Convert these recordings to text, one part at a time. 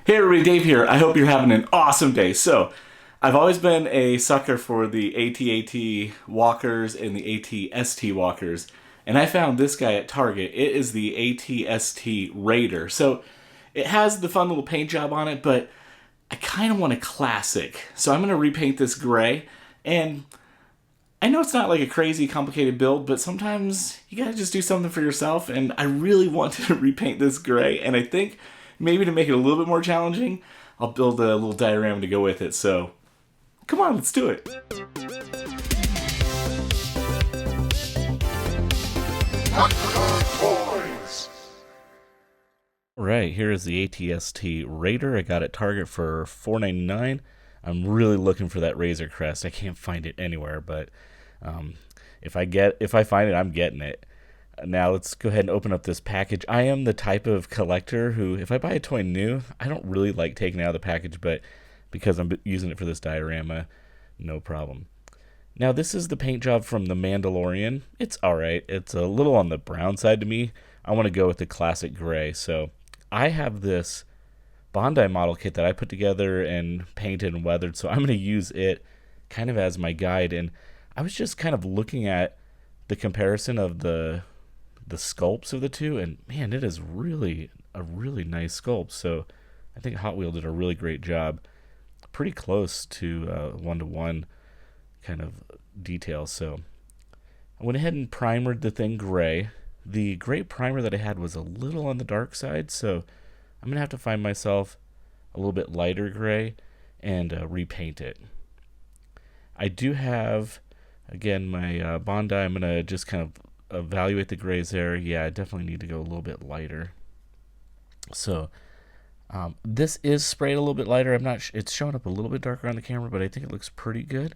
Hey everybody, Dave here. I hope you're having an awesome day. So, I've always been a sucker for the AT-AT walkers and the AT-ST walkers, and I found this guy at Target. It is the AT-ST Raider. So, it has the fun little paint job on it, but I kind of want a classic. So, I'm going to repaint this gray, and I know it's not like a crazy complicated build, but sometimes you gotta just do something for yourself, and I really wanted to repaint this gray, and I think maybe to make it a little bit more challenging, I'll build a little diorama to go with it. So, come on, let's do it. Alright, here is the AT-ST Raider. I got it at Target for $4.99. I'm really looking for that Razor Crest. I can't find it anywhere, but if I find it, I'm getting it. Now let's go ahead and open up this package. I am the type of collector who, if I buy a toy new, I don't really like taking it out of the package, but because I'm using it for this diorama, no problem. Now this is the paint job from the Mandalorian. It's alright. It's a little on the brown side to me. I want to go with the classic gray. So I have this Bondi model kit that I put together and painted and weathered, so I'm going to use it kind of as my guide. And I was just kind of looking at the comparison of the sculpts of the two, and man, it is really a really nice sculpt. So I think Hot Wheels did a really great job, pretty close to one-to-one kind of detail. So I went ahead and primered the thing gray. The gray primer that I had was a little on the dark side, so I'm gonna have to find myself a little bit lighter gray and repaint it. I do have, again, my Bondi. I'm gonna just kind of evaluate the grays there. Yeah, I definitely need to go a little bit lighter. So this is sprayed a little bit lighter. I'm not it's showing up a little bit darker on the camera, but I think it looks pretty good.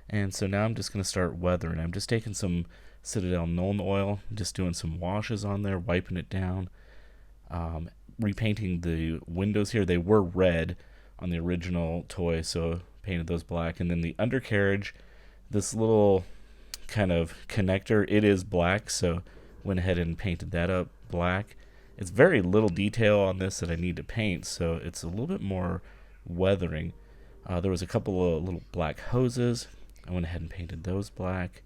And so now I'm just going to start weathering. I'm just taking some Citadel Nuln oil, just doing some washes on there, wiping it down, repainting the windows here. They were red on the original toy, so painted those black. And then the undercarriage, this little kind of connector, it is black, so went ahead and painted that up black. It's very little detail on this that I need to paint, so it's a little bit more weathering. There was a couple of little black hoses. I went ahead and painted those black.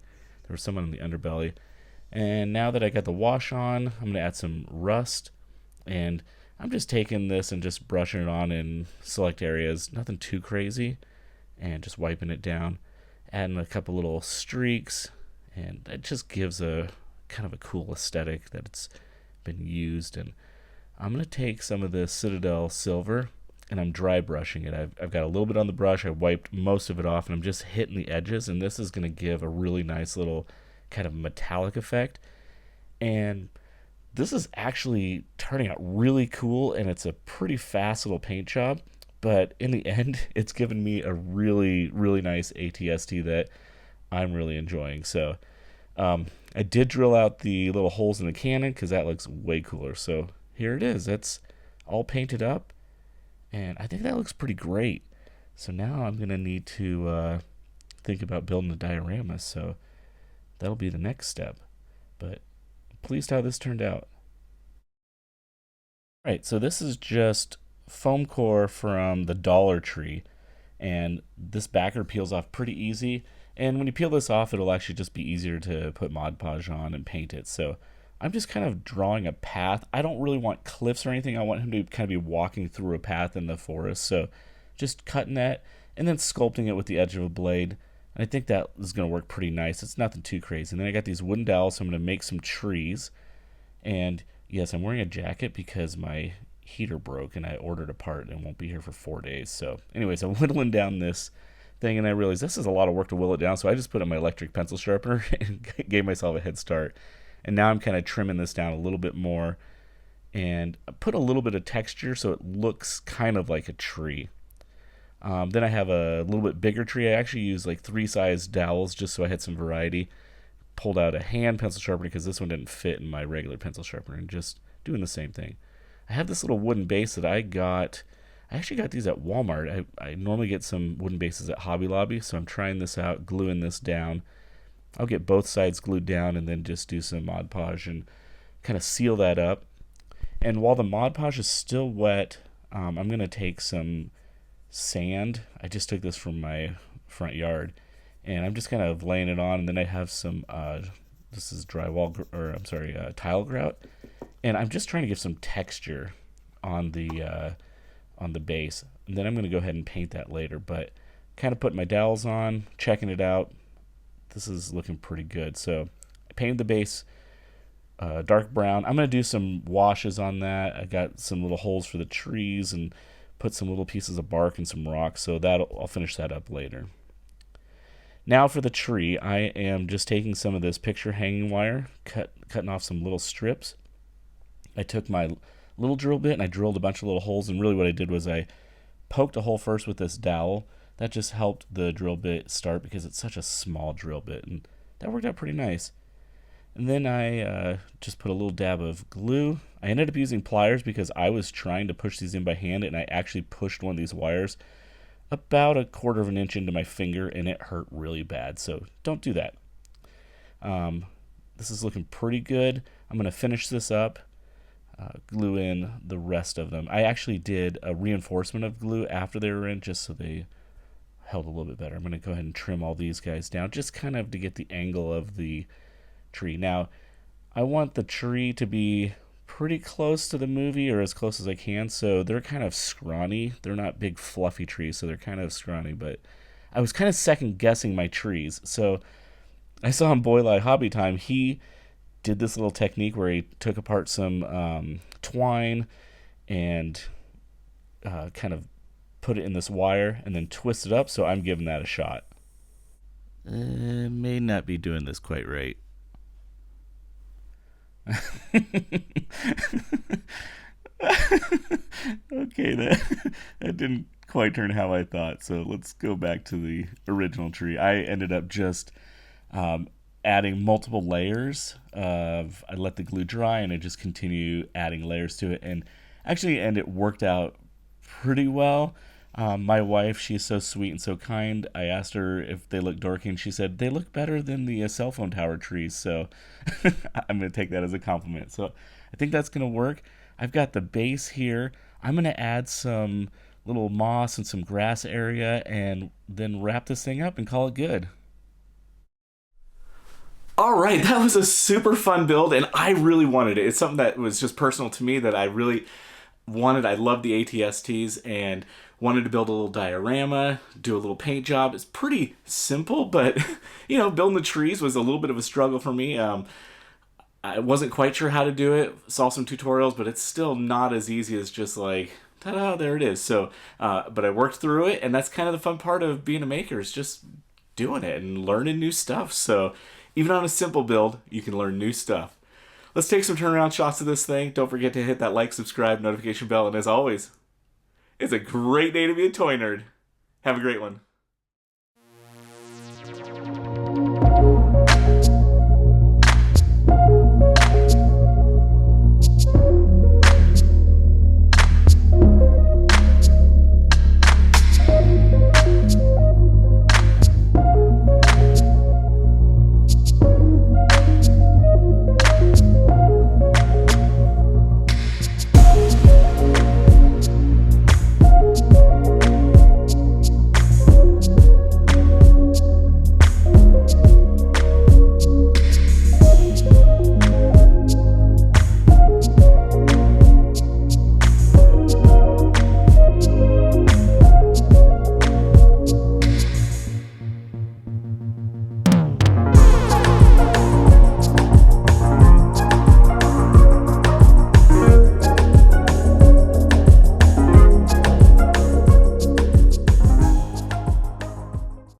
There was some on the underbelly. And now that I got the wash on, I'm going to add some rust, and I'm just taking this and just brushing it on in select areas, nothing too crazy, and just wiping it down, adding a couple little streaks, and it just gives a kind of a cool aesthetic that it's been used. And I'm going to take some of this Citadel silver, and I'm dry brushing it. I've got a little bit on the brush. I wiped most of it off, and I'm just hitting the edges, and this is going to give a really nice little kind of metallic effect. And this is actually turning out really cool, and it's a pretty fast little paint job. But in the end, it's given me a really, really nice AT-ST that I'm really enjoying. So I did drill out the little holes in the cannon because that looks way cooler. So here it is. That's all painted up, and I think that looks pretty great. So now I'm going to need to think about building a diorama. So that'll be the next step. But I'm pleased how this turned out. All right, so this is just foam core from the Dollar Tree, and this backer peels off pretty easy, and when you peel this off, it'll actually just be easier to put Mod Podge on and paint it. So I'm just kind of drawing a path. I don't really want cliffs or anything. I want him to kind of be walking through a path in the forest, so just cutting that and then sculpting it with the edge of a blade, and I think that is going to work pretty nice. It's nothing too crazy. And then I got these wooden dowels, so I'm going to make some trees. And yes, I'm wearing a jacket because my heater broke and I ordered a part and won't be here for 4 days. So anyways, I'm whittling down this thing, and I realized this is a lot of work to whittle it down, so I just put in my electric pencil sharpener and gave myself a head start. And now I'm kind of trimming this down a little bit more, and I put a little bit of texture so it looks kind of like a tree. Then I have a little bit bigger tree. I actually used like 3-size dowels just so I had some variety. Pulled out a hand pencil sharpener because this one didn't fit in my regular pencil sharpener, and just doing the same thing. I have this little wooden base that I actually got these at Walmart. I normally get some wooden bases at Hobby Lobby, so I'm trying this out, gluing this down. I'll get both sides glued down and then just do some Mod Podge and kind of seal that up. And while the Mod Podge is still wet, I'm going to take some sand. I just took this from my front yard, and I'm just kind of laying it on. And then I have some, this is tile grout, and I'm just trying to give some texture on the base. And then I'm going to go ahead and paint that later. But kind of putting my dowels on, checking it out. This is looking pretty good. So I painted the base dark brown. I'm going to do some washes on that. I got some little holes for the trees and put some little pieces of bark and some rocks. So I'll finish that up later. Now for the tree, I am just taking some of this picture hanging wire, cutting off some little strips. I took my little drill bit and I drilled a bunch of little holes, and really what I did was I poked a hole first with this dowel. That just helped the drill bit start because it's such a small drill bit, and that worked out pretty nice. And then I just put a little dab of glue. I ended up using pliers because I was trying to push these in by hand, and I actually pushed one of these wires about a quarter of an inch into my finger, and it hurt really bad. So don't do that. This is looking pretty good. I'm going to finish this up, glue in the rest of them. I actually did a reinforcement of glue after they were in, just so they held a little bit better. I'm going to go ahead and trim all these guys down, just kind of to get the angle of the tree. Now, I want the tree to be pretty close to the movie, or as close as I can, so they're kind of scrawny. They're not big fluffy trees, so they're kind of scrawny, but I was kind of second guessing my trees. So I saw on Boylai Hobby Time, he did this little technique where he took apart some twine and kind of put it in this wire and then twist it up, so I'm giving that a shot. May not be doing this quite right. Okay, that didn't quite turn how I thought, so let's go back to the original tree. I ended up just adding multiple layers of, I let the glue dry and I just continue adding layers to it, and it worked out pretty well. My wife, she's so sweet and so kind. I asked her if they look dorky, and she said they look better than the cell phone tower trees. So I'm going to take that as a compliment. So I think that's going to work. I've got the base here. I'm going to add some little moss and some grass area, and then wrap this thing up and call it good. All right, that was a super fun build, and I really wanted it. It's something that was just personal to me that I really wanted. I love the ATSTs and wanted to build a little diorama, do a little paint job. It's pretty simple, but building the trees was a little bit of a struggle for me. I wasn't quite sure how to do it. Saw some tutorials, but it's still not as easy as just like, ta-da, there it is. So, but I worked through it, and that's kind of the fun part of being a maker, is just doing it and learning new stuff. So even on a simple build, you can learn new stuff. Let's take some turnaround shots of this thing. Don't forget to hit that like, subscribe, notification bell, and as always, it's a great day to be a toy nerd. Have a great one.